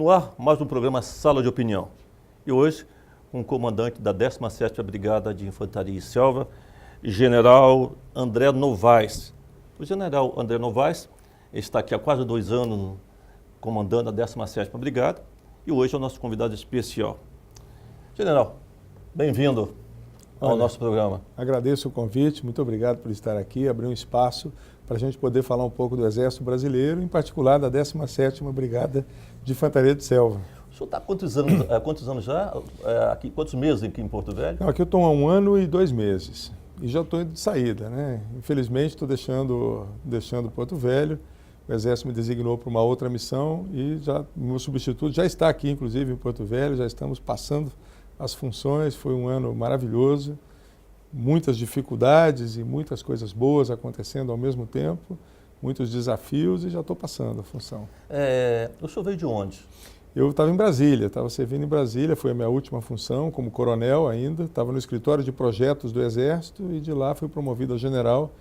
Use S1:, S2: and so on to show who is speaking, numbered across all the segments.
S1: No ar, mais um programa Sala de Opinião. E hoje, com o comandante da 17ª Brigada de Infantaria e Selva, General André Novaes. O General André Novaes está aqui há quase 2 anos comandando a 17ª Brigada e hoje é o nosso convidado especial. General, bem-vindo ao nosso programa.
S2: Agradeço o convite, muito obrigado por estar aqui, abrir um espaço para a gente poder falar um pouco do Exército Brasileiro, em particular da 17ª Brigada de Infantaria de Selva.
S1: O senhor está há quantos anos já? Aqui, quantos meses aqui em Porto Velho?
S2: Não, aqui eu estou há 1 ano e 2 meses e já estou de saída, né? Infelizmente estou deixando Porto Velho, o Exército me designou para uma outra missão e meu substituto já está aqui, inclusive, em Porto Velho, já estamos passando as funções. Foi um ano maravilhoso, muitas dificuldades e muitas coisas boas acontecendo ao mesmo tempo, muitos desafios e já estou passando a função.
S1: O senhor veio de onde?
S2: Eu estava em Brasília, estava servindo em Brasília, foi a minha última função como coronel ainda, estava no escritório de projetos do Exército e de lá fui promovido a general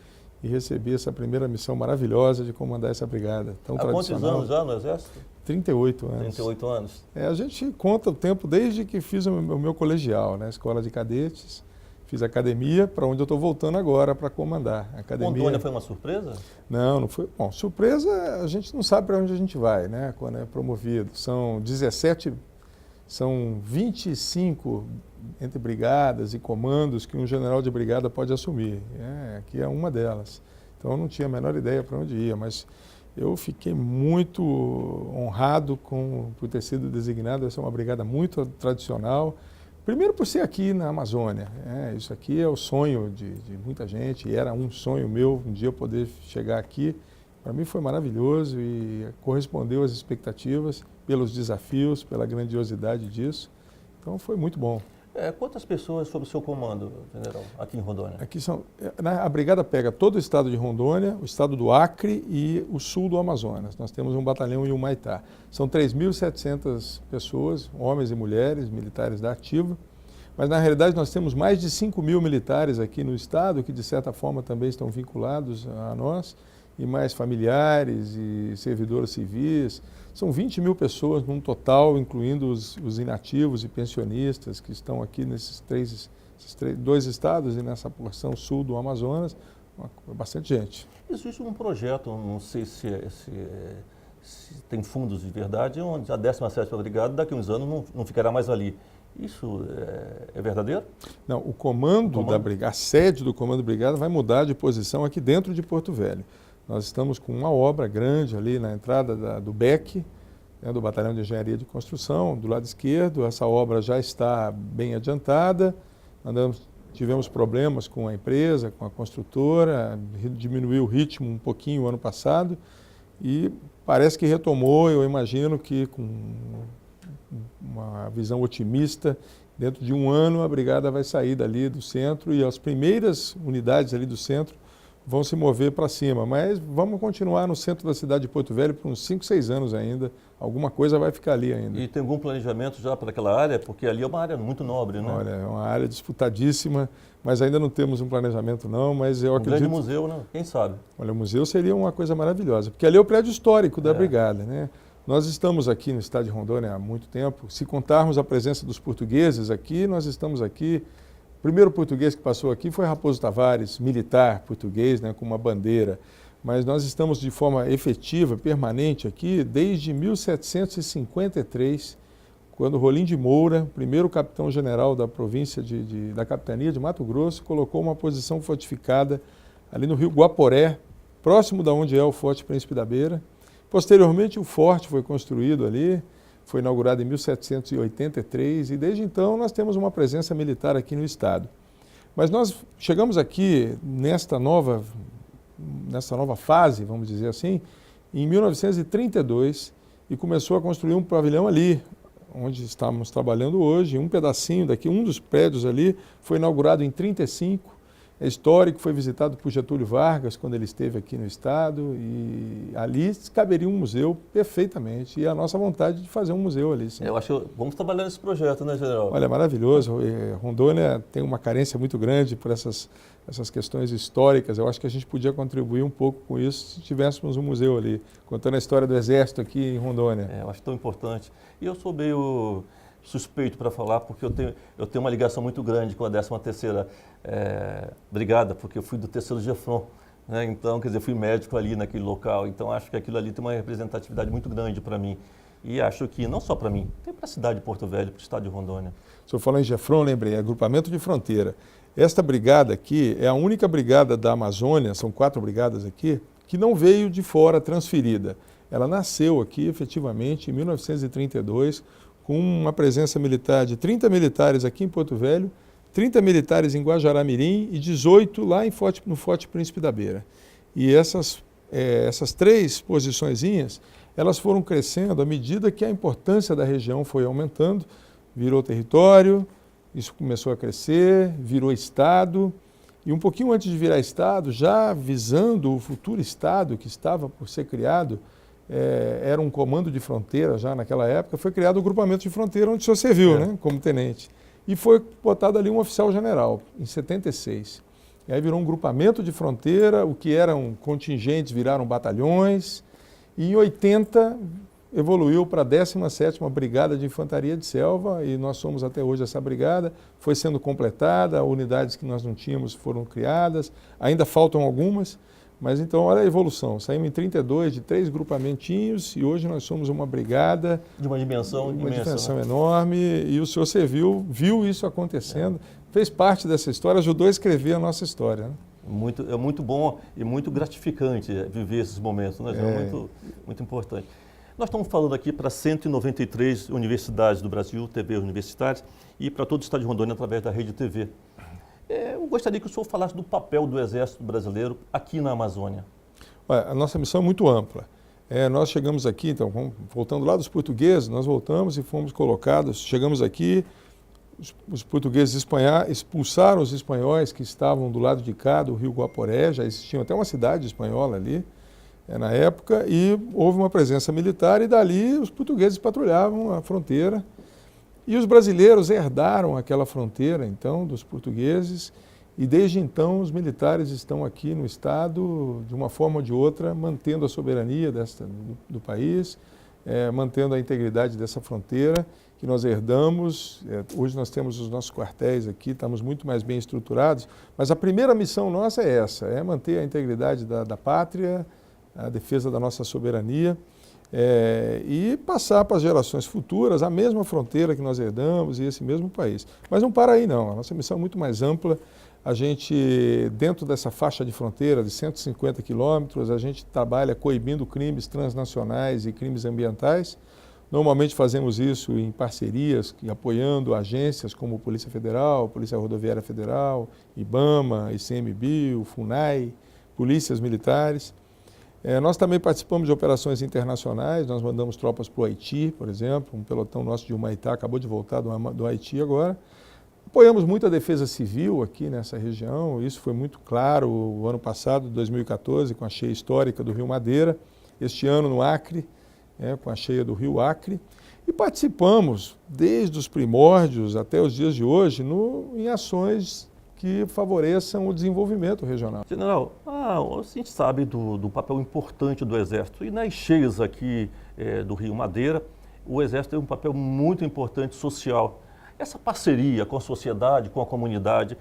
S2: e recebi essa primeira missão maravilhosa de comandar essa brigada tão tradicional.
S1: Há quantos anos já no Exército?
S2: 38 anos.
S1: 38 anos.
S2: A gente conta o tempo desde que fiz o meu colegial, né? Escola de cadetes, fiz academia, para onde eu estou voltando agora para comandar. Academia.
S1: Rondônia foi uma surpresa?
S2: Não foi. Bom, surpresa a gente não sabe para onde a gente vai, né? Quando é promovido. São 25 entre brigadas e comandos que um general de brigada pode assumir. Aqui é uma delas. Então eu não tinha a menor ideia para onde ia, mas eu fiquei muito honrado por ter sido designado. Essa é uma brigada muito tradicional. Primeiro por ser aqui na Amazônia. Isso aqui é o sonho de muita gente, e era um sonho meu um dia poder chegar aqui. Para mim foi maravilhoso e correspondeu às expectativas, pelos desafios, pela grandiosidade disso. Então foi muito bom.
S1: Quantas pessoas sob o seu comando, general, aqui em Rondônia?
S2: A brigada pega todo o estado de Rondônia, o estado do Acre e o sul do Amazonas. Nós temos um batalhão em Humaitá. São 3.700 pessoas, homens e mulheres, militares da ativa. Mas, na realidade, nós temos mais de 5.000 militares aqui no estado, que, de certa forma, também estão vinculados a nós, e mais familiares e servidores civis. São 20.000 pessoas num total, incluindo os inativos e pensionistas que estão aqui nesses dois estados e nessa porção sul do Amazonas. Bastante gente.
S1: Existe um projeto, não sei se tem fundos de verdade, onde a 17ª Brigada daqui a uns anos não ficará mais ali. Isso é verdadeiro?
S2: Não, o comando da brigada, a sede do comando da brigada vai mudar de posição aqui dentro de Porto Velho. Nós estamos com uma obra grande ali na entrada do BEC, do Batalhão de Engenharia de Construção, do lado esquerdo. Essa obra já está bem adiantada. Tivemos problemas com a empresa, com a construtora, diminuiu o ritmo um pouquinho o ano passado e parece que retomou. Eu imagino que com uma visão otimista, dentro de 1 ano a brigada vai sair dali do centro e as primeiras unidades ali do centro vão se mover para cima, mas vamos continuar no centro da cidade de Porto Velho por uns 5, 6 anos ainda. Alguma coisa vai ficar ali ainda.
S1: E tem algum planejamento já para aquela área? Porque ali é uma área muito nobre, né?
S2: Olha, é uma área disputadíssima, mas ainda não temos um planejamento não, mas eu acredito...
S1: Um grande museu, né? Quem sabe?
S2: Olha, o museu seria uma coisa maravilhosa, porque ali é o prédio histórico da brigada, né? Nós estamos aqui no estado de Rondônia há muito tempo. Se contarmos a presença dos portugueses aqui, nós estamos aqui. O primeiro português que passou aqui foi Raposo Tavares, militar português, né, com uma bandeira. Mas nós estamos de forma efetiva, permanente aqui, desde 1753, quando Rolim de Moura, primeiro capitão-general da província da capitania de Mato Grosso, colocou uma posição fortificada ali no rio Guaporé, próximo da onde é o Forte Príncipe da Beira. Posteriormente, o forte foi construído ali, foi inaugurado em 1783 e desde então nós temos uma presença militar aqui no estado. Mas nós chegamos aqui nesta nova fase, vamos dizer assim, em 1932 e começou a construir um pavilhão ali, onde estamos trabalhando hoje, um pedacinho daqui, um dos prédios ali foi inaugurado em 1935 é histórico, foi visitado por Getúlio Vargas quando ele esteve aqui no estado e ali caberia um museu perfeitamente e a nossa vontade de fazer um museu ali. Sim.
S1: Eu acho que vamos trabalhar nesse projeto, né, general?
S2: Olha, maravilhoso. Rondônia tem uma carência muito grande por essas questões históricas. Eu acho que a gente podia contribuir um pouco com isso se tivéssemos um museu ali, contando a história do Exército aqui em Rondônia.
S1: Eu acho tão importante. E eu sou meio suspeito para falar, porque eu tenho uma ligação muito grande com a 13ª Brigada, porque eu fui do 3º Gefron, né? Então, quer dizer, fui médico ali naquele local, então acho que aquilo ali tem uma representatividade muito grande para mim. E acho que, não só para mim, tem para a cidade de Porto Velho, para o estado de Rondônia.
S2: O senhor falou em Gefron, lembrei, agrupamento de fronteira. Esta brigada aqui é a única brigada da Amazônia, são 4 brigadas aqui, que não veio de fora transferida. Ela nasceu aqui, efetivamente, em 1932, com uma presença militar de 30 militares aqui em Porto Velho, 30 militares em Guajará-Mirim e 18 lá no Forte Príncipe da Beira. E essas 3 posiçõezinhas, elas foram crescendo à medida que a importância da região foi aumentando, virou território, isso começou a crescer, virou estado, e um pouquinho antes de virar estado, já visando o futuro estado que estava por ser criado, era um comando de fronteira já naquela época, foi criado o agrupamento de fronteira onde o senhor serviu, né, como tenente. E foi botado ali um oficial general, em 76. E aí virou um grupamento de fronteira, o que eram contingentes viraram batalhões, e em 80 evoluiu para a 17ª Brigada de Infantaria de Selva, e nós somos até hoje essa brigada, foi sendo completada, unidades que nós não tínhamos foram criadas, ainda faltam algumas, mas então olha a evolução, saímos em 32 de 3 grupamentinhos e hoje nós somos uma brigada
S1: de uma dimensão imensa, né?
S2: Enorme, e o senhor serviu, viu isso acontecendo, fez parte dessa história, ajudou a escrever a nossa história, né?
S1: É muito bom e muito gratificante viver esses momentos, né? É muito importante. Nós estamos falando aqui para 193 universidades do Brasil, TV universitárias, e para todo o estado de Rondônia através da Rede TV. Eu gostaria que o senhor falasse do papel do Exército Brasileiro aqui na Amazônia.
S2: A nossa missão é muito ampla. Nós chegamos aqui, então, voltando lá dos portugueses, nós voltamos e fomos colocados, chegamos aqui, os portugueses expulsaram os espanhóis que estavam do lado de cá do rio Guaporé, já existia até uma cidade espanhola ali, na época, e houve uma presença militar e dali os portugueses patrulhavam a fronteira e os brasileiros herdaram aquela fronteira, então, dos portugueses e desde então os militares estão aqui no estado, de uma forma ou de outra, mantendo a soberania do país, mantendo a integridade dessa fronteira que nós herdamos. Hoje nós temos os nossos quartéis aqui, estamos muito mais bem estruturados, mas a primeira missão nossa é essa, é manter a integridade da pátria, a defesa da nossa soberania e passar para as gerações futuras a mesma fronteira que nós herdamos e esse mesmo país. Mas não para aí não, a nossa missão é muito mais ampla. A gente, dentro dessa faixa de fronteira de 150 quilômetros, a gente trabalha coibindo crimes transnacionais e crimes ambientais. Normalmente fazemos isso em parcerias, apoiando agências como Polícia Federal, Polícia Rodoviária Federal, IBAMA, ICMBio, FUNAI, polícias militares. Nós também participamos de operações internacionais, nós mandamos tropas para o Haiti, por exemplo, um pelotão nosso de Humaitá acabou de voltar do Haiti agora. Apoiamos muito a defesa civil aqui nessa região, isso foi muito claro o ano passado, 2014, com a cheia histórica do Rio Madeira, este ano no Acre, com a cheia do Rio Acre, e participamos desde os primórdios até os dias de hoje em ações que favoreçam o desenvolvimento regional.
S1: General, a gente sabe do papel importante do Exército e nas cheias aqui do Rio Madeira, o Exército tem um papel muito importante social. Essa parceria com a sociedade, com a comunidade,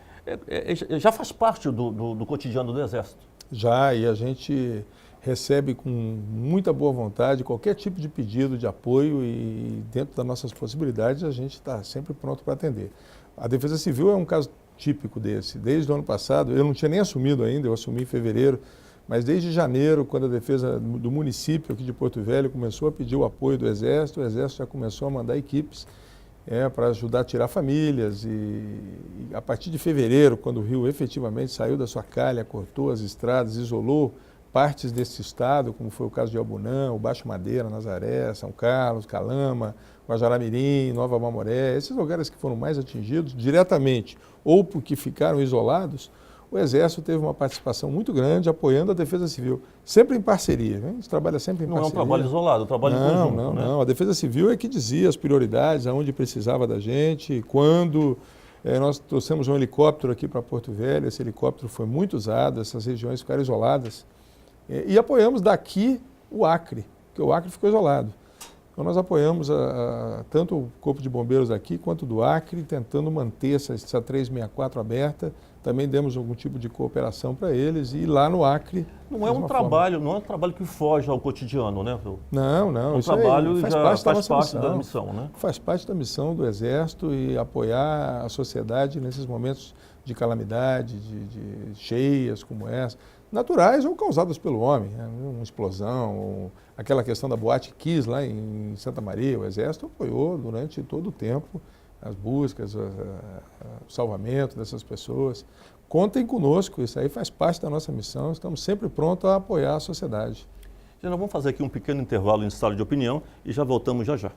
S1: já faz parte do cotidiano do Exército?
S2: Já, e a gente recebe com muita boa vontade qualquer tipo de pedido de apoio e dentro das nossas possibilidades a gente está sempre pronto para atender. A Defesa Civil é um caso típico desse. Desde o ano passado, eu não tinha nem assumido ainda, eu assumi em fevereiro, mas desde janeiro, quando a defesa do município aqui de Porto Velho começou a pedir o apoio do Exército, o Exército já começou a mandar equipes para ajudar a tirar famílias e a partir de fevereiro, quando o rio efetivamente saiu da sua calha, cortou as estradas, isolou partes desse estado, como foi o caso de Abunã, o Baixo Madeira, Nazaré, São Carlos, Calama, Guajará-Mirim, Nova Mamoré, esses lugares que foram mais atingidos diretamente ou porque ficaram isolados, o o Exército teve uma participação muito grande apoiando a Defesa Civil, sempre em parceria. A gente trabalha sempre em parceria.
S1: Não é um trabalho isolado, é um trabalho conjunto.
S2: Não. A Defesa Civil é que dizia as prioridades, aonde precisava da gente, quando. Nós trouxemos um helicóptero aqui para Porto Velho, esse helicóptero foi muito usado, essas regiões ficaram isoladas. E apoiamos daqui o Acre, porque o Acre ficou isolado. Então nós apoiamos tanto o Corpo de Bombeiros aqui quanto do Acre, tentando manter essa 364 aberta. Também demos algum tipo de cooperação para eles e lá no Acre.
S1: Não é um trabalho que foge ao cotidiano, né?
S2: Não.
S1: É um
S2: isso
S1: trabalho
S2: faz
S1: parte da missão, né?
S2: Faz parte da missão do Exército e apoiar a sociedade nesses momentos de calamidade, de cheias como essa, naturais ou causadas pelo homem, né? Uma explosão, ou aquela questão da Boate Kiss lá em Santa Maria, o Exército apoiou durante todo o tempo as buscas, o salvamento dessas pessoas. Contem conosco, isso aí faz parte da nossa missão, estamos sempre prontos a apoiar a sociedade.
S1: Nós vamos fazer aqui um pequeno intervalo em estado de opinião e já voltamos já.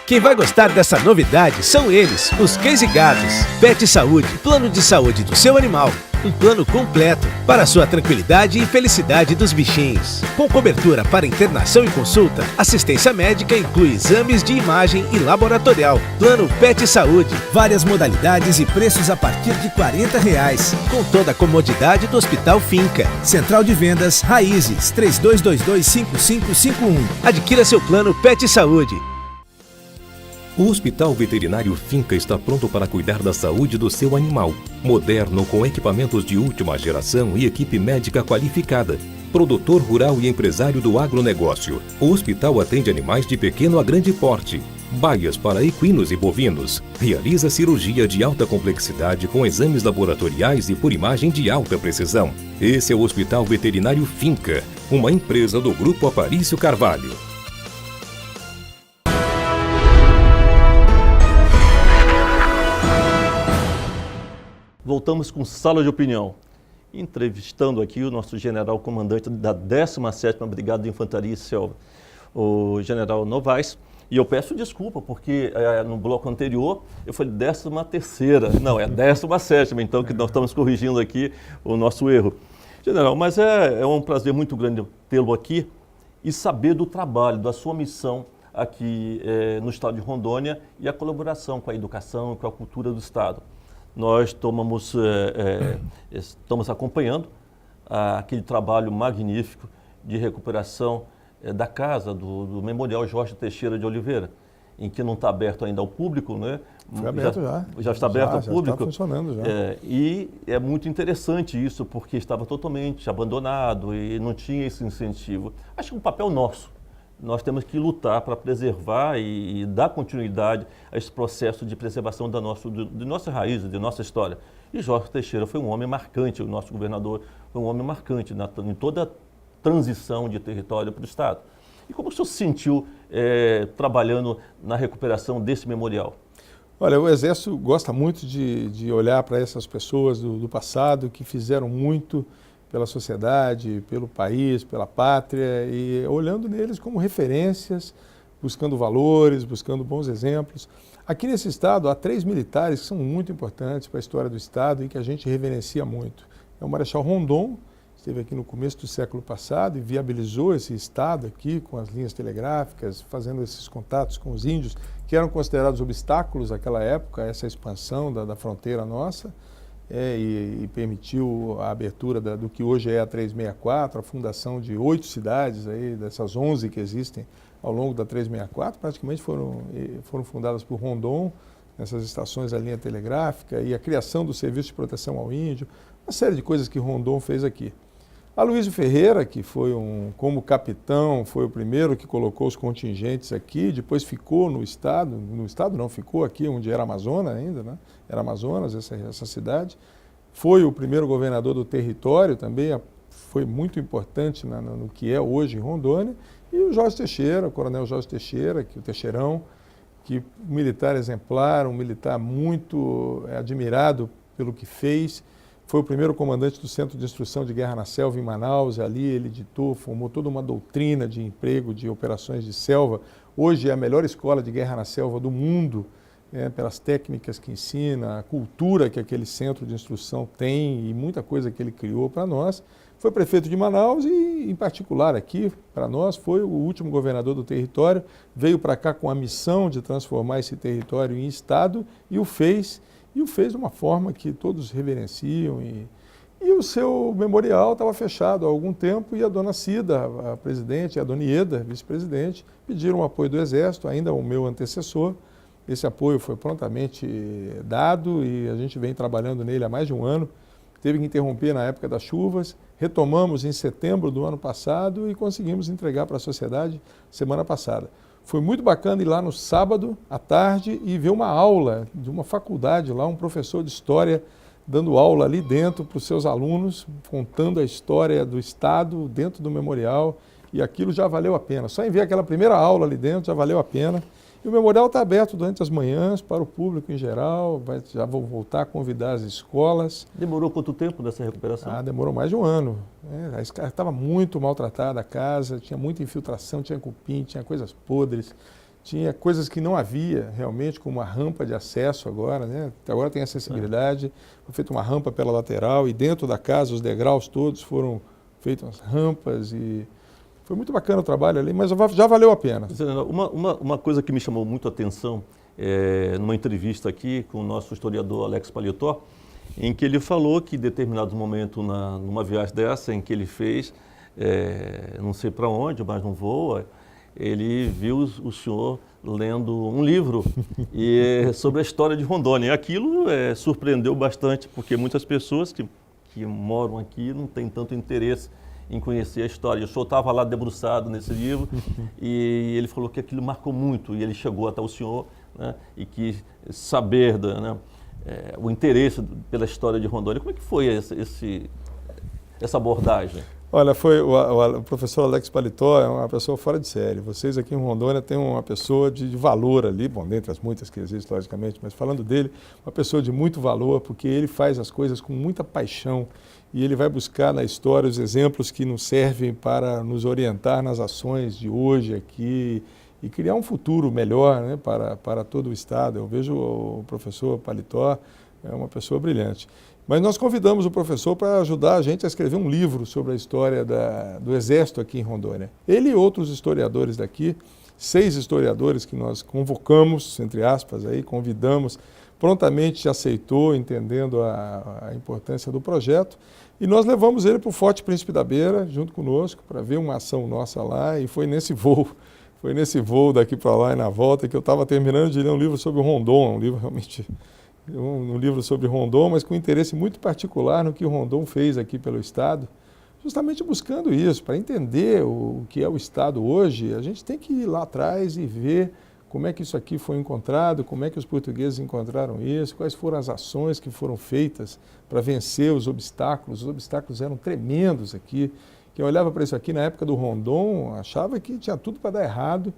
S3: Quem vai gostar dessa novidade são eles, os Cães e Gatos. Pet Saúde, plano de saúde do seu animal. Um plano completo para a sua tranquilidade e felicidade dos bichinhos. Com cobertura para internação e consulta, assistência médica inclui exames de imagem e laboratorial. Plano Pet Saúde, várias modalidades e preços a partir de R$40. Com toda a comodidade do Hospital Finca. Central de Vendas Raízes, 32225551. Adquira seu plano Pet Saúde.
S4: O Hospital Veterinário Finca está pronto para cuidar da saúde do seu animal. Moderno, com equipamentos de última geração e equipe médica qualificada. Produtor rural e empresário do agronegócio. O hospital atende animais de pequeno a grande porte. Baias para equinos e bovinos. Realiza cirurgia de alta complexidade com exames laboratoriais e por imagem de alta precisão. Esse é o Hospital Veterinário Finca, uma empresa do Grupo Aparício Carvalho.
S1: Voltamos com Sala de Opinião, entrevistando aqui o nosso general comandante da 17ª Brigada de Infantaria e Selva, o general Novaes. E eu peço desculpa, porque no bloco anterior eu falei 13ª, não, é 17ª, então que nós estamos corrigindo aqui o nosso erro. General, mas é um prazer muito grande tê-lo aqui e saber do trabalho, da sua missão aqui no estado de Rondônia e a colaboração com a educação e com a cultura do estado. Nós estamos acompanhando aquele trabalho magnífico de recuperação da casa do Memorial Jorge Teixeira de Oliveira, em que não está aberto ainda ao público, né?
S2: Foi aberto já.
S1: Já está aberto ao público.
S2: Já está funcionando já.
S1: E é muito interessante isso, porque estava totalmente abandonado e não tinha esse incentivo. Acho que é um papel nosso. Nós temos que lutar para preservar e dar continuidade a esse processo de preservação de nossas raízes, de nossa história. E Jorge Teixeira foi um homem marcante, o nosso governador foi um homem marcante em toda a transição de território para o Estado. E como o senhor se sentiu trabalhando na recuperação desse memorial?
S2: Olha, o Exército gosta muito de olhar para essas pessoas do passado que fizeram muito pela sociedade, pelo país, pela pátria, e olhando neles como referências, buscando valores, buscando bons exemplos. Aqui nesse estado há 3 militares que são muito importantes para a história do estado e que a gente reverencia muito. É o Marechal Rondon, esteve aqui no começo do século passado e viabilizou esse estado aqui com as linhas telegráficas, fazendo esses contatos com os índios, que eram considerados obstáculos naquela época, essa expansão da fronteira nossa. E permitiu a abertura do que hoje é a 364, a fundação de 8 cidades, aí, dessas 11 que existem ao longo da 364, praticamente foram fundadas por Rondon, nessas estações da linha telegráfica, e a criação do Serviço de Proteção ao Índio, uma série de coisas que Rondon fez aqui. Aloysio Ferreira, que foi como capitão, foi o primeiro que colocou os contingentes aqui, depois ficou no estado não, ficou aqui onde era Amazonas ainda, né? Era Amazonas, essa cidade. Foi o primeiro governador do território também, foi muito importante no que é hoje em Rondônia. E o Jorge Teixeira, o coronel Jorge Teixeira, o Teixeirão, que um militar exemplar, um militar muito admirado pelo que fez foi o primeiro comandante do Centro de Instrução de Guerra na Selva em Manaus. Ali ele editou, formou toda uma doutrina de emprego de operações de selva. Hoje é a melhor escola de guerra na selva do mundo, pelas técnicas que ensina, a cultura que aquele centro de instrução tem e muita coisa que ele criou para nós. Foi prefeito de Manaus e, em particular aqui, para nós, foi o último governador do território, veio para cá com a missão de transformar esse território em estado e o fez de uma forma que todos reverenciam. E o seu memorial estava fechado há algum tempo e a dona Cida, a presidente, e a dona Ieda, vice-presidente, pediram o apoio do Exército, ainda o meu antecessor. Esse apoio foi prontamente dado e a gente vem trabalhando nele há mais de um ano. Teve que interromper na época das chuvas, retomamos em setembro do ano passado e conseguimos entregar para a sociedade semana passada. Foi muito bacana ir lá no sábado à tarde e ver uma aula de uma faculdade lá, um professor de história dando aula ali dentro para os seus alunos, contando a história do Estado dentro do memorial, e aquilo já valeu a pena. Só em ver aquela primeira aula ali dentro já valeu a pena. E o memorial está aberto durante as manhãs para o público em geral, já vou voltar a convidar as escolas.
S1: Demorou quanto tempo dessa recuperação?
S2: Demorou mais de um ano. Estava muito maltratada a casa, tinha muita infiltração, tinha cupim, tinha coisas podres, tinha coisas que não havia realmente, como uma rampa de acesso agora, né? Agora tem acessibilidade, foi feita uma rampa pela lateral e dentro da casa os degraus todos foram feitas rampas e foi muito bacana o trabalho ali, mas já valeu a pena.
S1: Uma coisa que me chamou muito a atenção, numa entrevista aqui com o nosso historiador Alex Paletó, em que ele falou que em determinado momento, numa viagem dessa, em que ele fez, não sei para onde, mas não voa, ele viu o senhor lendo um livro sobre a história de Rondônia. E aquilo surpreendeu bastante, porque muitas pessoas que moram aqui não têm tanto interesse em conhecer a história. O senhor estava lá debruçado nesse livro e ele falou que aquilo marcou muito e ele chegou até o senhor, né, e quis saber o interesse pela história de Rondônia. Como é que foi essa abordagem?
S2: Olha, o professor Alex Paletó é uma pessoa fora de série. Vocês aqui em Rondônia têm uma pessoa de valor ali, bom, dentre as muitas que existem, logicamente, mas falando dele, uma pessoa de muito valor, porque ele faz as coisas com muita paixão e ele vai buscar na história os exemplos que nos servem para nos orientar nas ações de hoje aqui e criar um futuro melhor, né, para todo o Estado. Eu vejo o professor Paletó é uma pessoa brilhante. Mas nós convidamos o professor para ajudar a gente a escrever um livro sobre a história do Exército aqui em Rondônia. Ele e outros historiadores daqui, 6 historiadores que nós convocamos, entre aspas, aí, convidamos, prontamente aceitou, entendendo a importância do projeto, e nós levamos ele para o Forte Príncipe da Beira, junto conosco, para ver uma ação nossa lá, e foi nesse voo daqui para lá e na volta, que eu estava terminando de ler um livro sobre o Rondon, um livro realmente... um livro sobre Rondon, mas com interesse muito particular no que o Rondon fez aqui pelo Estado, justamente buscando isso, para entender o que é o Estado hoje. A gente tem que ir lá atrás e ver como é que isso aqui foi encontrado, como é que os portugueses encontraram isso, quais foram as ações que foram feitas para vencer os obstáculos eram tremendos aqui. Quem olhava para isso aqui na época do Rondon achava que tinha tudo para dar errado,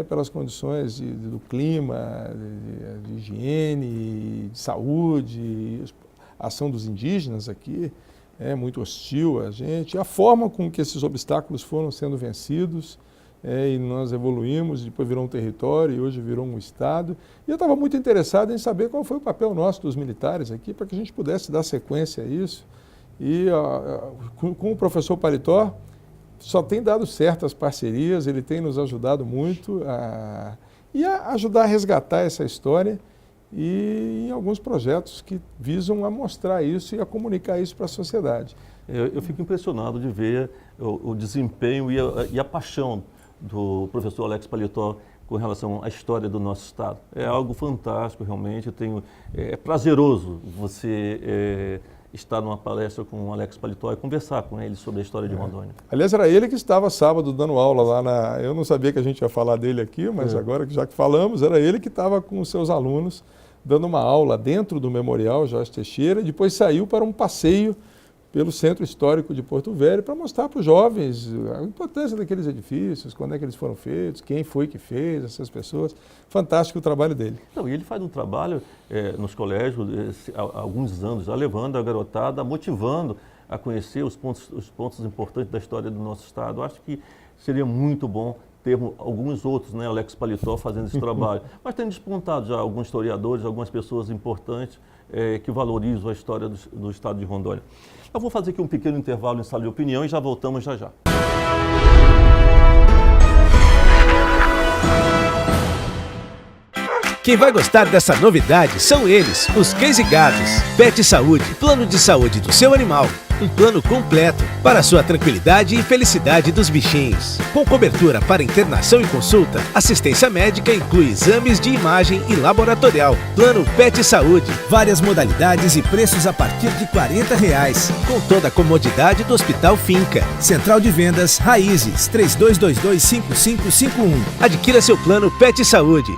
S2: pelas condições do clima, de higiene, de saúde, a ação dos indígenas aqui é muito hostil a gente, a forma com que esses obstáculos foram sendo vencidos, e nós evoluímos, depois virou um território e hoje virou um Estado. E eu estava muito interessado em saber qual foi o papel nosso dos militares aqui, para que a gente pudesse dar sequência a isso. E com o professor Paletó, só tem dado certas parcerias, ele tem nos ajudado muito a ajudar a resgatar essa história e em alguns projetos que visam a mostrar isso e a comunicar isso para a sociedade.
S1: Eu fico impressionado de ver o desempenho e a paixão do professor Alex Paletó com relação à história do nosso Estado. É algo fantástico, realmente. É prazeroso você estar numa palestra com o Alex Paletó e conversar com ele sobre a história de Rondônia.
S2: Aliás, era ele que estava sábado dando aula lá Eu não sabia que a gente ia falar dele aqui, mas agora, já que falamos, era ele que estava com os seus alunos dando uma aula dentro do Memorial Jorge Teixeira e depois saiu para um passeio pelo Centro Histórico de Porto Velho para mostrar para os jovens a importância daqueles edifícios, quando é que eles foram feitos, quem foi que fez, essas pessoas. Fantástico o trabalho dele.
S1: Então, e ele faz um trabalho nos colégios há alguns anos, já levando a garotada, motivando a conhecer os pontos importantes da história do nosso estado. Eu acho que seria muito bom termos alguns outros, né, Alex Paletó fazendo esse trabalho. Mas tem despontado já alguns historiadores, algumas pessoas importantes que valorizam a história do estado de Rondônia. Eu vou fazer aqui um pequeno intervalo em sala de opinião e já voltamos já já.
S3: Quem vai gostar dessa novidade são eles, os Case Gatos. Pet Saúde, plano de saúde do seu animal. Um plano completo para a sua tranquilidade e felicidade dos bichinhos. Com cobertura para internação e consulta, assistência médica inclui exames de imagem e laboratorial. Plano Pet Saúde, várias modalidades e preços a partir de R$40. Com toda a comodidade do Hospital Finca. Central de Vendas Raízes, 3222-5551. Adquira seu plano Pet Saúde.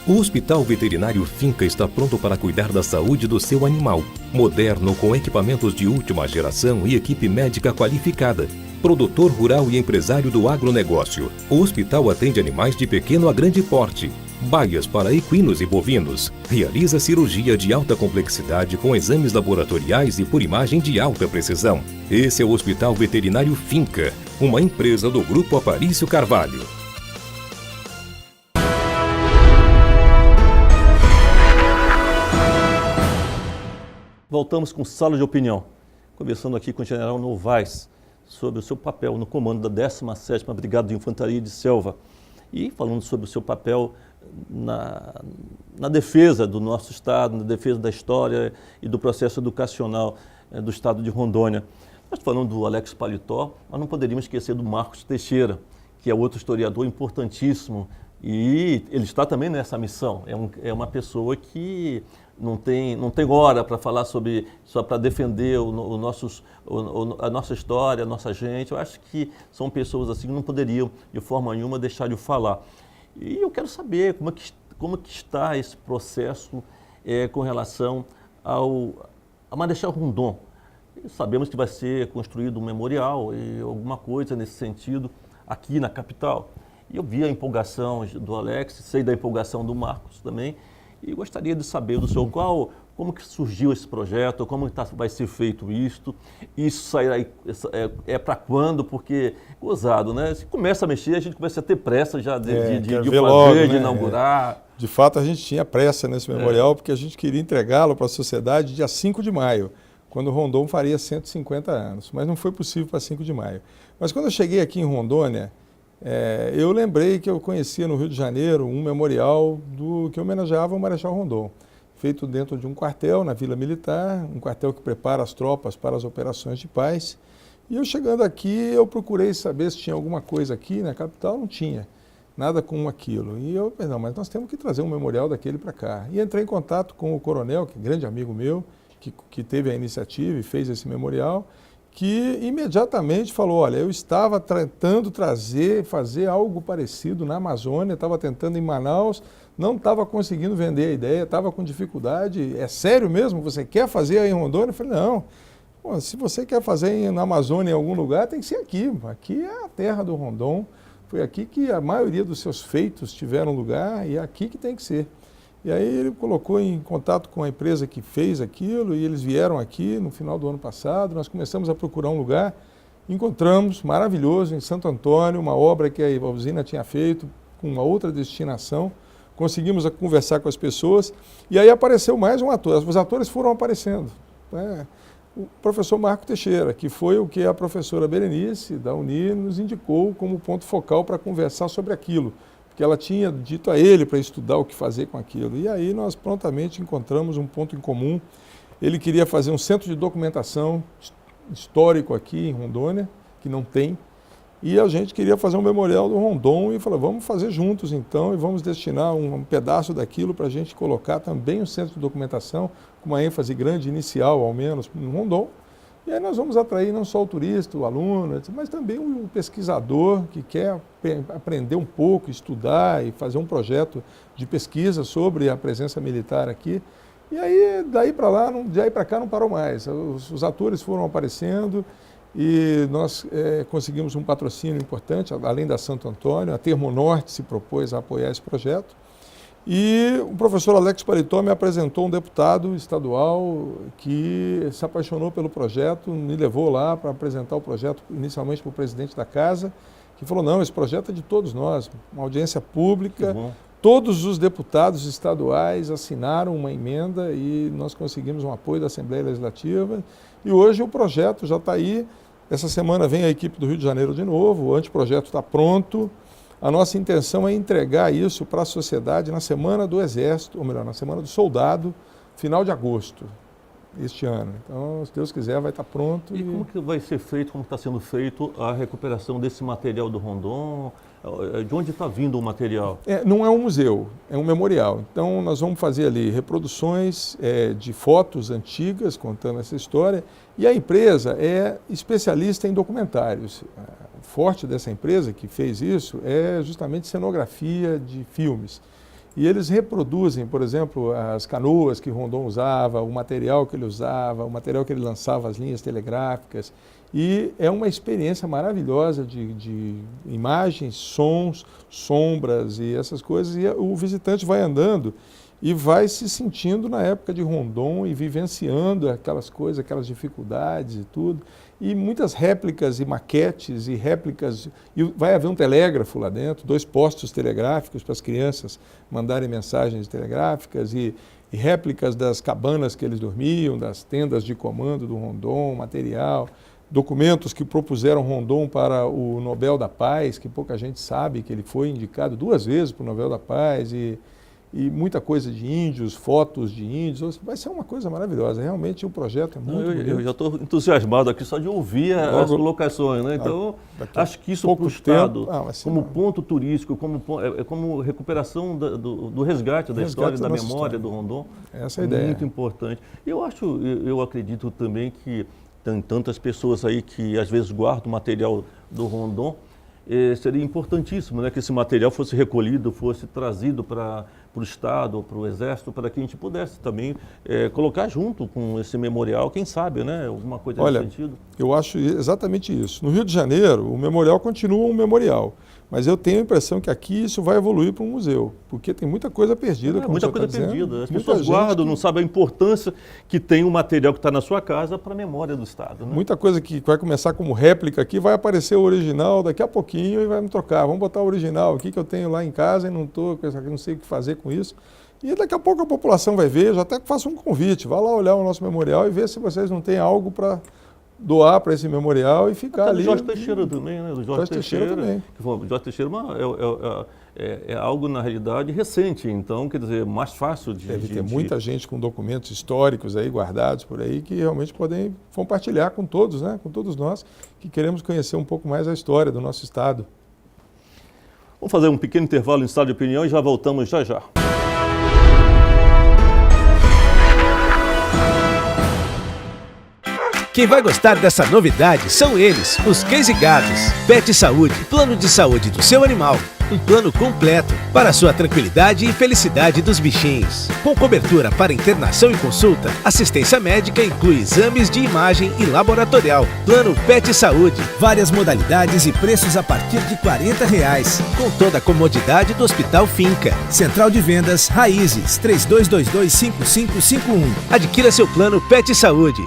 S4: O Hospital Veterinário Finca está pronto para cuidar da saúde do seu animal. Moderno, com equipamentos de última geração e equipe médica qualificada. Produtor rural e empresário do agronegócio. O hospital atende animais de pequeno a grande porte. Baias para equinos e bovinos. Realiza cirurgia de alta complexidade com exames laboratoriais e por imagem de alta precisão. Esse é o Hospital Veterinário Finca, uma empresa do Grupo Aparício Carvalho.
S1: Voltamos com Sala de Opinião, conversando aqui com o General Novaes sobre o seu papel no comando da 17ª Brigada de Infantaria de Selva e falando sobre o seu papel na defesa do nosso estado, na defesa da história e do processo educacional do estado de Rondônia. Nós falando do Alex Paletó, nós não poderíamos esquecer do Marcos Teixeira, que é outro historiador importantíssimo e ele está também nessa missão. É uma pessoa que não tem hora para falar só para defender a nossa história, a nossa gente. Eu acho que são pessoas assim que não poderiam, de forma nenhuma, deixar de falar. E eu quero saber como que está esse processo com relação a Marechal Rondon. Sabemos que vai ser construído um memorial e alguma coisa nesse sentido aqui na capital. E eu vi a empolgação do Alex, sei da empolgação do Marcos também. E gostaria de saber do senhor como que surgiu esse projeto, como vai ser feito isto, isso sairá, para quando, porque, gozado, né? Se começa a mexer, a gente começa a ter pressa já de fazer,
S2: logo, né?
S1: de inaugurar.
S2: De fato, a gente tinha pressa nesse memorial, porque a gente queria entregá-lo para a sociedade dia 5 de maio, quando Rondon faria 150 anos, mas não foi possível para 5 de maio. Mas quando eu cheguei aqui em Rondônia, eu lembrei que eu conhecia no Rio de Janeiro um memorial que homenageava o Marechal Rondon, feito dentro de um quartel na Vila Militar, um quartel que prepara as tropas para as operações de paz. E eu chegando aqui, eu procurei saber se tinha alguma coisa aqui na capital, não tinha nada como aquilo. E eu pensei, não, mas nós temos que trazer um memorial daquele para cá. E entrei em contato com o coronel, que é um grande amigo meu, que teve a iniciativa e fez esse memorial, que imediatamente falou, olha, eu estava tentando fazer algo parecido na Amazônia, estava tentando em Manaus, não estava conseguindo vender a ideia, estava com dificuldade. É sério mesmo? Você quer fazer aí em Rondônia? Eu falei, não, pô, se você quer fazer na Amazônia em algum lugar, tem que ser aqui. Aqui é a terra do Rondon, foi aqui que a maioria dos seus feitos tiveram lugar e é aqui que tem que ser. E aí ele colocou em contato com a empresa que fez aquilo e eles vieram aqui no final do ano passado, nós começamos a procurar um lugar, encontramos, maravilhoso, em Santo Antônio, uma obra que a usina tinha feito com uma outra destinação, conseguimos conversar com as pessoas e aí apareceu mais um ator, os atores foram aparecendo. O professor Marco Teixeira, que foi o que a professora Berenice da Uni nos indicou como ponto focal para conversar sobre aquilo, que ela tinha dito a ele para estudar o que fazer com aquilo. E aí nós prontamente encontramos um ponto em comum. Ele queria fazer um centro de documentação histórico aqui em Rondônia, que não tem, e a gente queria fazer um memorial do Rondon e falou, vamos fazer juntos então e vamos destinar um pedaço daquilo para a gente colocar também um centro de documentação, com uma ênfase grande inicial, ao menos, no Rondon. E aí nós vamos atrair não só o turista, o aluno, mas também o pesquisador que quer aprender um pouco, estudar e fazer um projeto de pesquisa sobre a presença militar aqui. E aí, daí para lá, de aí para cá não parou mais. Os atores foram aparecendo e nós conseguimos um patrocínio importante, além da Santo Antônio. A Termonorte se propôs a apoiar esse projeto. E o professor Alex Paletó me apresentou um deputado estadual que se apaixonou pelo projeto, me levou lá para apresentar o projeto inicialmente para o presidente da casa, que falou, não, esse projeto é de todos nós, uma audiência pública. Todos os deputados estaduais assinaram uma emenda e nós conseguimos um apoio da Assembleia Legislativa. E hoje o projeto já está aí. Essa semana vem a equipe do Rio de Janeiro de novo, o anteprojeto está pronto. A nossa intenção é entregar isso para a sociedade na Semana do Exército, ou melhor, na Semana do Soldado, final de agosto este ano. Então, se Deus quiser, vai estar pronto.
S1: E como que vai ser feito, como está sendo feito a recuperação desse material do Rondon? De onde está vindo o material?
S2: Não é um museu, é um memorial. Então, nós vamos fazer ali reproduções de fotos antigas contando essa história. E a empresa é especialista em documentários. O forte dessa empresa que fez isso é justamente cenografia de filmes. E eles reproduzem, por exemplo, as canoas que Rondon usava, o material que ele usava, o material que ele lançava as linhas telegráficas. E é uma experiência maravilhosa de imagens, sons, sombras e essas coisas. E o visitante vai andando e vai se sentindo na época de Rondon e vivenciando aquelas coisas, aquelas dificuldades e tudo. E muitas réplicas e maquetes e réplicas. E vai haver um telégrafo lá dentro, 2 postos telegráficos para as crianças mandarem mensagens telegráficas e réplicas das cabanas que eles dormiam, das tendas de comando do Rondon, material, documentos que propuseram Rondon para o Nobel da Paz, que pouca gente sabe que ele foi indicado 2 vezes para o Nobel da Paz e muita coisa de índios, fotos de índios. Vai ser uma coisa maravilhosa. Realmente o projeto é muito bonito.
S1: Eu já estou entusiasmado aqui só de ouvir as colocações, né? Então, acho que isso para o Estado, como ponto turístico, como recuperação do resgate da história, da memória do Rondon,
S2: essa é a ideia.
S1: Muito importante. Eu acredito também que tem tantas pessoas aí que às vezes guardam o material do Rondon. Seria importantíssimo, né, que esse material fosse recolhido, fosse trazido para o Estado, para o Exército, para que a gente pudesse também colocar junto com esse memorial, quem sabe, né, alguma coisa nesse sentido.
S2: Eu acho exatamente isso. No Rio de Janeiro, o memorial continua um memorial, mas eu tenho a impressão que aqui isso vai evoluir para um museu, porque tem muita coisa perdida.
S1: Muita coisa perdida. As pessoas guardam, não sabem a importância que tem o material que está na sua casa para a memória do Estado. Né?
S2: Muita coisa que vai começar como réplica aqui, vai aparecer o original daqui a pouquinho e vai me trocar. Vamos botar o original aqui que eu tenho lá em casa e não sei o que fazer com isso. E daqui a pouco a população vai ver, eu já até faço um convite, vá lá olhar o nosso memorial e ver se vocês não têm algo para doar para esse memorial e ficar ali.
S1: O Jorge Teixeira também, né? O Jorge Teixeira também. O Jorge Teixeira é algo, na realidade, recente, então, quer dizer, mais fácil de...
S2: Deve ter muita gente com documentos históricos aí guardados por aí que realmente podem compartilhar com todos, né? Com todos nós que queremos conhecer um pouco mais a história do nosso Estado.
S1: Vamos fazer um pequeno intervalo em estado de opinião e já voltamos já já.
S3: Quem vai gostar dessa novidade são eles, os Case Gatos. Pet Saúde, plano de saúde do seu animal. Um plano completo para a sua tranquilidade e felicidade dos bichinhos. Com cobertura para internação e consulta, assistência médica inclui exames de imagem e laboratorial. Plano Pet Saúde, várias modalidades e preços a partir de R$40. Com toda a comodidade do Hospital Finca. Central de Vendas Raízes, 3222-5551. Adquira seu plano Pet Saúde.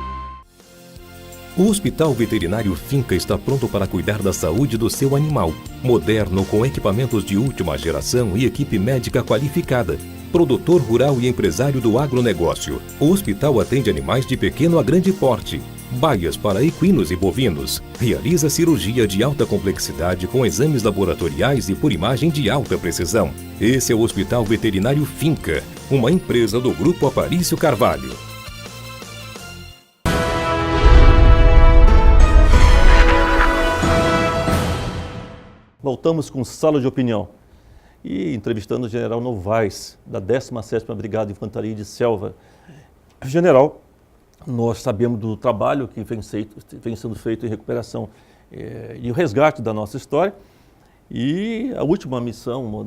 S4: O Hospital Veterinário Finca está pronto para cuidar da saúde do seu animal. Moderno, com equipamentos de última geração e equipe médica qualificada. Produtor rural e empresário do agronegócio. O hospital atende animais de pequeno a grande porte. Baias para equinos e bovinos. Realiza cirurgia de alta complexidade com exames laboratoriais e por imagem de alta precisão. Esse é o Hospital Veterinário Finca, uma empresa do Grupo Aparício Carvalho.
S1: Voltamos com Sala de Opinião e entrevistando o General Novaes, da 17ª Brigada de Infantaria de Selva. General, nós sabemos do trabalho que vem sendo feito em recuperação e o resgate da nossa história. E a última missão,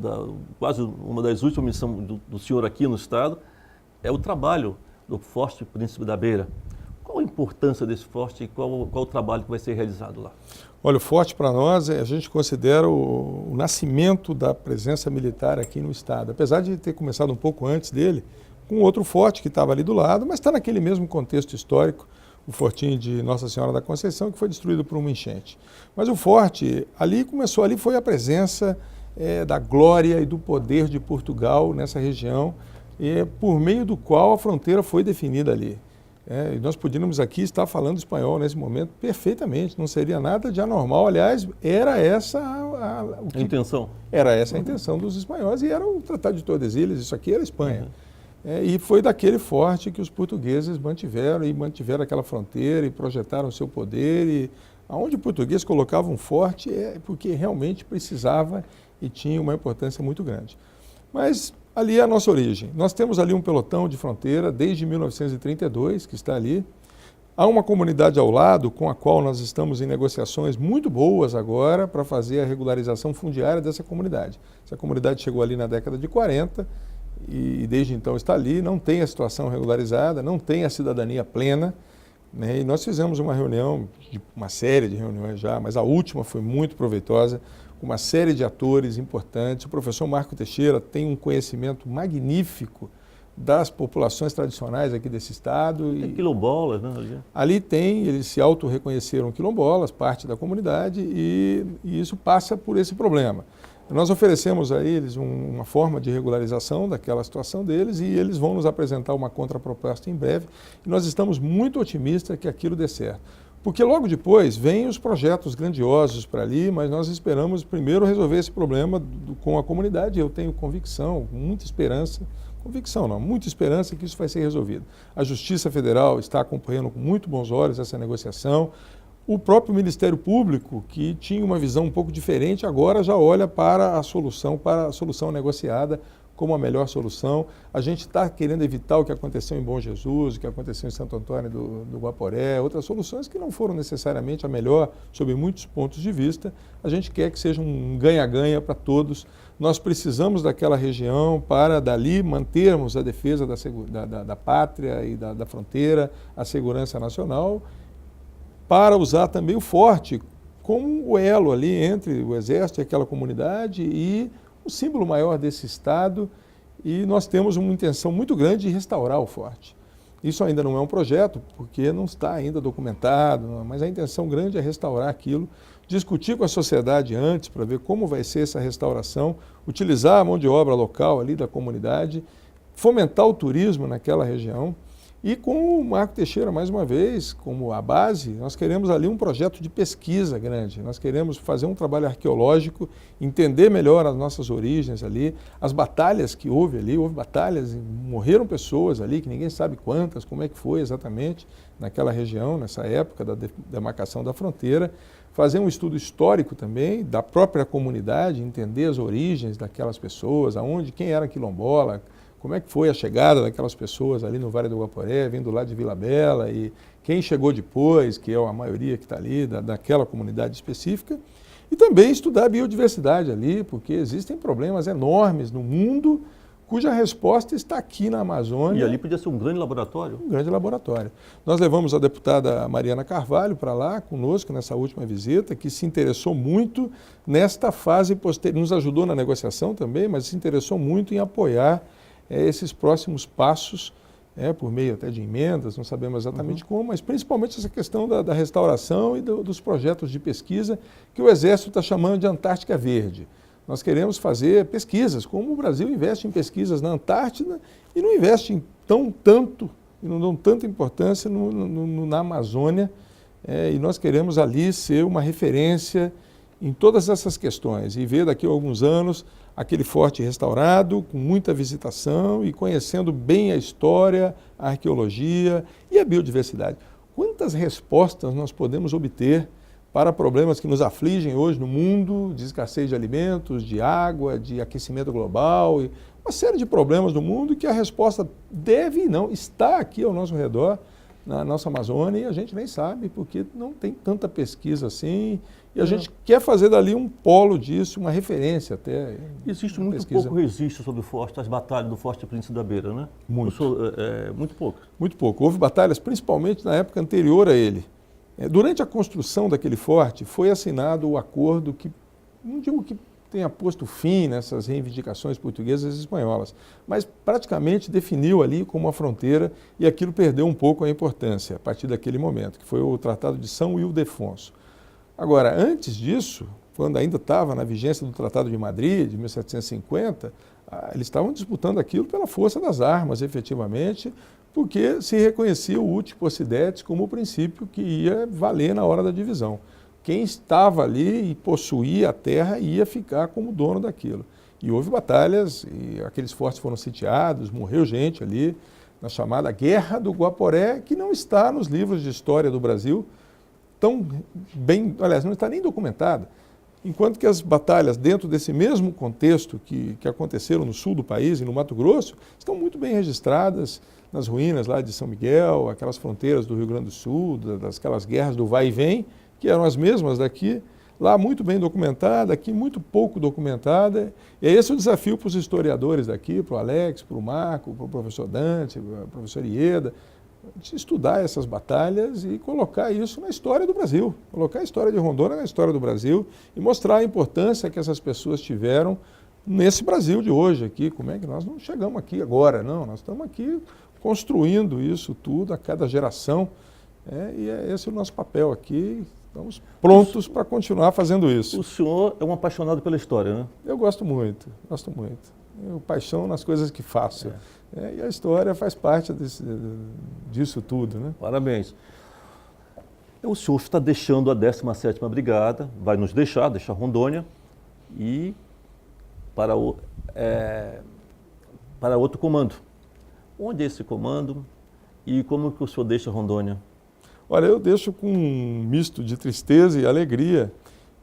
S1: quase uma das últimas missões do senhor aqui no Estado, é o trabalho do Forte Príncipe da Beira. Qual a importância desse forte e qual o trabalho que vai ser realizado lá?
S2: Olha, o forte para nós, a gente considera o nascimento da presença militar aqui no estado. Apesar de ter começado um pouco antes dele, com outro forte que estava ali do lado, mas está naquele mesmo contexto histórico, o fortinho de Nossa Senhora da Conceição, que foi destruído por uma enchente. Mas o forte, ali foi a presença da glória e do poder de Portugal nessa região, por meio do qual a fronteira foi definida ali. E nós podíamos aqui estar falando espanhol nesse momento perfeitamente, não seria nada de anormal. Aliás, era essa a
S1: intenção.
S2: Era essa a intenção dos espanhóis e era o Tratado de Tordesilhas, isso aqui era Espanha. E foi daquele forte que os portugueses mantiveram aquela fronteira e projetaram o seu poder. E aonde o português colocava um forte é porque realmente precisava e tinha uma importância muito grande. Mas ali é a nossa origem. Nós temos ali um pelotão de fronteira desde 1932, que está ali. Há uma comunidade ao lado com a qual nós estamos em negociações muito boas agora para fazer a regularização fundiária dessa comunidade. Essa comunidade chegou ali na década de 40 e desde então está ali, não tem a situação regularizada, não tem a cidadania plena. E nós fizemos uma reunião, uma série de reuniões já, mas a última foi muito proveitosa, com uma série de atores importantes. O professor Marco Teixeira tem um conhecimento magnífico das populações tradicionais aqui desse estado.
S1: Tem quilombolas, né?
S2: Ali eles se auto-reconheceram quilombolas, parte da comunidade, e isso passa por esse problema. Nós oferecemos a eles uma forma de regularização daquela situação deles e eles vão nos apresentar uma contraproposta em breve. E nós estamos muito otimistas que aquilo dê certo. Porque logo depois vêm os projetos grandiosos para ali, mas nós esperamos primeiro resolver esse problema com a comunidade. Eu tenho convicção, muita esperança, muita esperança que isso vai ser resolvido. A Justiça Federal está acompanhando com muito bons olhos essa negociação. O próprio Ministério Público, que tinha uma visão um pouco diferente, agora já olha para a solução negociada como a melhor solução. A gente está querendo evitar o que aconteceu em Bom Jesus, o que aconteceu em Santo Antônio do Guaporé, outras soluções que não foram necessariamente a melhor, sob muitos pontos de vista. A gente quer que seja um ganha-ganha para todos. Nós precisamos daquela região para, dali, mantermos a defesa da pátria e da fronteira, a segurança nacional, para usar também o forte como o elo ali entre o Exército e aquela comunidade e o símbolo maior desse estado, e nós temos uma intenção muito grande de restaurar o forte. Isso ainda não é um projeto, porque não está ainda documentado, mas a intenção grande é restaurar aquilo, discutir com a sociedade antes para ver como vai ser essa restauração, utilizar a mão de obra local ali da comunidade, fomentar o turismo naquela região. E com o Marco Teixeira, mais uma vez, como a base, nós queremos ali um projeto de pesquisa grande. Nós queremos fazer um trabalho arqueológico, entender melhor as nossas origens ali, as batalhas que houve ali. Houve batalhas, morreram pessoas ali, que ninguém sabe quantas, como é que foi exatamente naquela região, nessa época da demarcação da fronteira. Fazer um estudo histórico também da própria comunidade, entender as origens daquelas pessoas, quem era quilombola, como é que foi a chegada daquelas pessoas ali no Vale do Guaporé, vindo lá de Vila Bela, e quem chegou depois, que é a maioria que está ali, daquela comunidade específica. E também estudar a biodiversidade ali, porque existem problemas enormes no mundo, cuja resposta está aqui na Amazônia.
S1: E ali podia ser um grande laboratório?
S2: Um grande laboratório. Nós levamos a deputada Mariana Carvalho para lá, conosco, nessa última visita, que se interessou muito nesta fase posterior, nos ajudou na negociação também, mas se interessou muito em apoiar esses próximos passos, por meio até de emendas, não sabemos exatamente como, mas principalmente essa questão da restauração e dos projetos de pesquisa que o Exército está chamando de Antártica Verde. Nós queremos fazer pesquisas, como o Brasil investe em pesquisas na Antártida e não investe tanto, e não dão tanta importância na Amazônia, e nós queremos ali ser uma referência em todas essas questões e ver daqui a alguns anos aquele forte restaurado, com muita visitação e conhecendo bem a história, a arqueologia e a biodiversidade. Quantas respostas nós podemos obter para problemas que nos afligem hoje no mundo, de escassez de alimentos, de água, de aquecimento global, e uma série de problemas no mundo que a resposta deve e não está aqui ao nosso redor, na nossa Amazônia e a gente nem sabe, porque não tem tanta pesquisa assim, e a gente quer fazer dali um polo disso, uma referência até.
S1: Existe muito pouco registro sobre o forte, as batalhas do Forte Príncipe da Beira, né?
S2: Muito.
S1: Muito pouco.
S2: Muito pouco. Houve batalhas, principalmente na época anterior a ele. Durante a construção daquele forte, foi assinado o acordo que, não digo que tenha posto fim nessas reivindicações portuguesas e espanholas, mas praticamente definiu ali como uma fronteira e aquilo perdeu um pouco a importância a partir daquele momento, que foi o Tratado de São Ildefonso. Agora, antes disso, quando ainda estava na vigência do Tratado de Madrid, de 1750, eles estavam disputando aquilo pela força das armas, efetivamente, porque se reconhecia o uti possidetis como o princípio que ia valer na hora da divisão. Quem estava ali e possuía a terra ia ficar como dono daquilo. E houve batalhas, e aqueles fortes foram sitiados, morreu gente ali, na chamada Guerra do Guaporé, que não está nos livros de história do Brasil tão bem, aliás, não está nem documentada. Enquanto que as batalhas dentro desse mesmo contexto que aconteceram no sul do país e no Mato Grosso, estão muito bem registradas nas ruínas lá de São Miguel, aquelas fronteiras do Rio Grande do Sul, aquelas guerras do vai e vem, que eram as mesmas daqui, lá muito bem documentada, aqui muito pouco documentada. E esse é o desafio para os historiadores daqui, para o Alex, para o Marco, para o professor Dante, para o professor Ieda, de estudar essas batalhas e colocar isso na história do Brasil, colocar a história de Rondônia na história do Brasil e mostrar a importância que essas pessoas tiveram nesse Brasil de hoje aqui. Como é que nós não chegamos aqui agora, não, nós estamos aqui construindo isso tudo a cada geração, e esse é o nosso papel aqui. Estamos prontos para continuar fazendo isso.
S1: O senhor é um apaixonado pela história, né?
S2: Eu gosto muito, gosto muito. Eu paixão nas coisas que faço. E a história faz parte disso tudo, né?
S1: Parabéns. O senhor está deixando a 17ª Brigada, vai nos deixar Rondônia, e para outro comando. Onde é esse comando e como que o senhor deixa Rondônia?
S2: Olha, eu deixo com um misto de tristeza e alegria.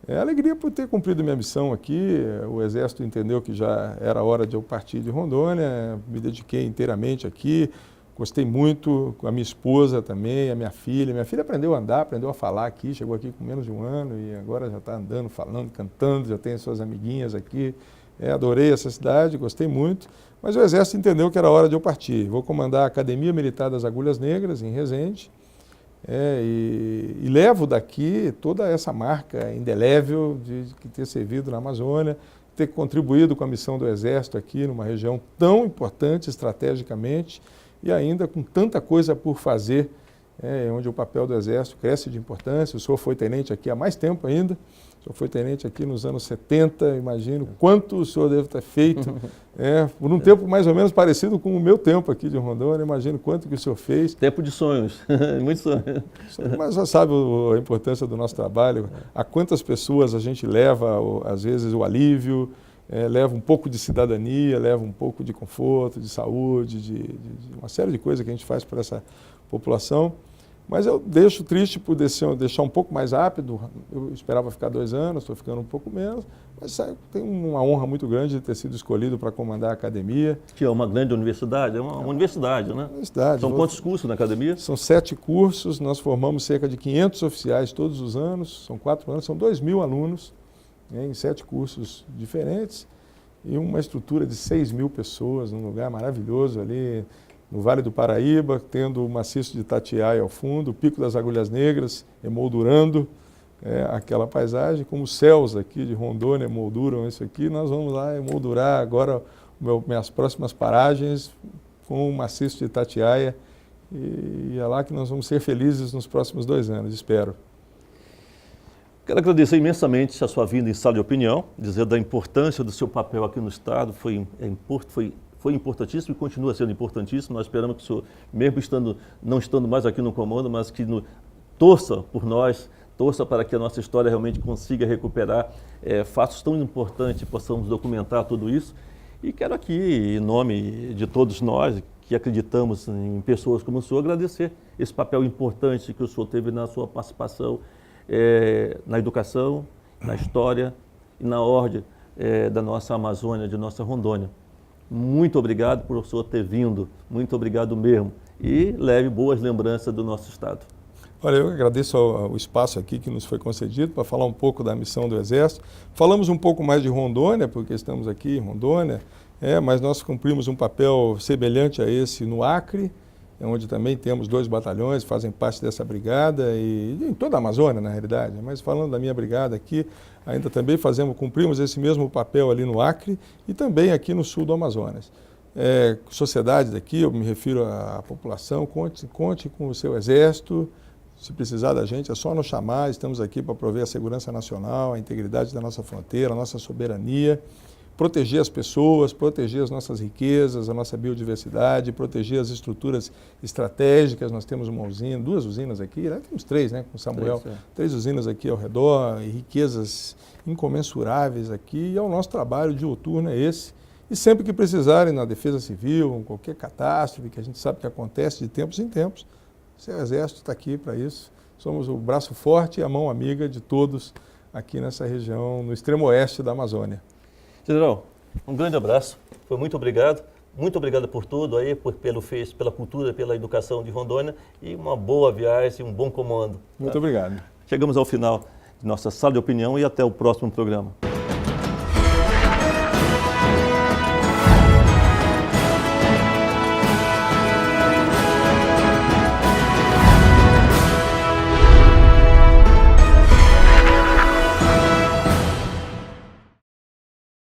S2: Alegria por ter cumprido minha missão aqui. O Exército entendeu que já era hora de eu partir de Rondônia. Me dediquei inteiramente aqui. Gostei muito, com a minha esposa também, a minha filha. Minha filha aprendeu a andar, aprendeu a falar aqui. Chegou aqui com menos de 1 ano e agora já está andando, falando, cantando. Já tem suas amiguinhas aqui. Adorei essa cidade, gostei muito. Mas o Exército entendeu que era hora de eu partir. Vou comandar a Academia Militar das Agulhas Negras, em Resende. E levo daqui toda essa marca indelével de ter servido na Amazônia, ter contribuído com a missão do Exército aqui numa região tão importante estrategicamente e ainda com tanta coisa por fazer, onde o papel do Exército cresce de importância. O senhor foi tenente aqui há mais tempo ainda, o senhor foi tenente aqui nos anos 70, imagino quanto o senhor deve ter feito, por um tempo mais ou menos parecido com o meu tempo aqui de Rondônia, imagino quanto que o senhor fez.
S1: Tempo de sonhos, muitos sonhos.
S2: Mas já sabe a importância do nosso trabalho, a quantas pessoas a gente leva, às vezes, o alívio, leva um pouco de cidadania, leva um pouco de conforto, de saúde, de uma série de coisas que a gente faz para essa população. Mas eu deixo triste por deixar um pouco mais rápido. Eu esperava ficar 2 anos, estou ficando um pouco menos, mas tenho uma honra muito grande de ter sido escolhido para comandar a academia.
S1: Que é uma grande universidade, é uma universidade, né?
S2: Universidade.
S1: São quantos cursos na academia?
S2: São 7 cursos, nós formamos cerca de 500 oficiais todos os anos, são 4 anos, são 2.000 alunos, em 7 cursos diferentes, e uma estrutura de 6.000 pessoas, num lugar maravilhoso ali, no Vale do Paraíba, tendo o maciço de Itatiaia ao fundo, o Pico das Agulhas Negras emoldurando aquela paisagem, como os céus aqui de Rondônia emolduram isso aqui. Nós vamos lá emoldurar agora minhas próximas paragens com o maciço de Itatiaia, e é lá que nós vamos ser felizes nos próximos 2 anos, espero.
S1: Quero agradecer imensamente a sua vinda em Sala de Opinião, dizer da importância do seu papel aqui no Estado, foi importantíssimo e continua sendo importantíssimo. Nós esperamos que o senhor, mesmo não estando mais aqui no comando, mas que torça por nós, torça para que a nossa história realmente consiga recuperar fatos tão importantes, possamos documentar tudo isso. E quero aqui, em nome de todos nós que acreditamos em pessoas como o senhor, agradecer esse papel importante que o senhor teve na sua participação na educação, na história e na ordem da nossa Amazônia, de nossa Rondônia. Muito obrigado por o senhor ter vindo, muito obrigado mesmo. e leve boas lembranças do nosso Estado.
S2: Olha, eu agradeço o espaço aqui que nos foi concedido para falar um pouco da missão do Exército. Falamos um pouco mais de Rondônia, porque estamos aqui em Rondônia, mas nós cumprimos um papel semelhante a esse no Acre, onde também temos 2 batalhões, fazem parte dessa brigada, e em toda a Amazônia, na realidade. Mas falando da minha brigada aqui, ainda também cumprimos esse mesmo papel ali no Acre e também aqui no sul do Amazonas. Sociedade daqui, eu me refiro à população, conte com o seu Exército. Se precisar da gente, é só nos chamar, estamos aqui para prover a segurança nacional, a integridade da nossa fronteira, a nossa soberania, proteger as pessoas, proteger as nossas riquezas, a nossa biodiversidade, proteger as estruturas estratégicas. Nós temos uma usina, 2 usinas aqui, né? Temos 3, né, com Samuel, 3 usinas aqui ao redor, e riquezas incomensuráveis aqui, e o nosso trabalho diuturno é esse. E sempre que precisarem na defesa civil, qualquer catástrofe, que a gente sabe que acontece de tempos em tempos, o seu Exército está aqui para isso. Somos o braço forte e a mão amiga de todos aqui nessa região, no extremo oeste da Amazônia.
S1: General, um grande abraço, foi muito obrigado por tudo aí, pela cultura, pela educação de Rondônia, e uma boa viagem e um bom comando.
S2: Muito obrigado.
S1: Chegamos ao final de nossa sala de opinião e até o próximo programa.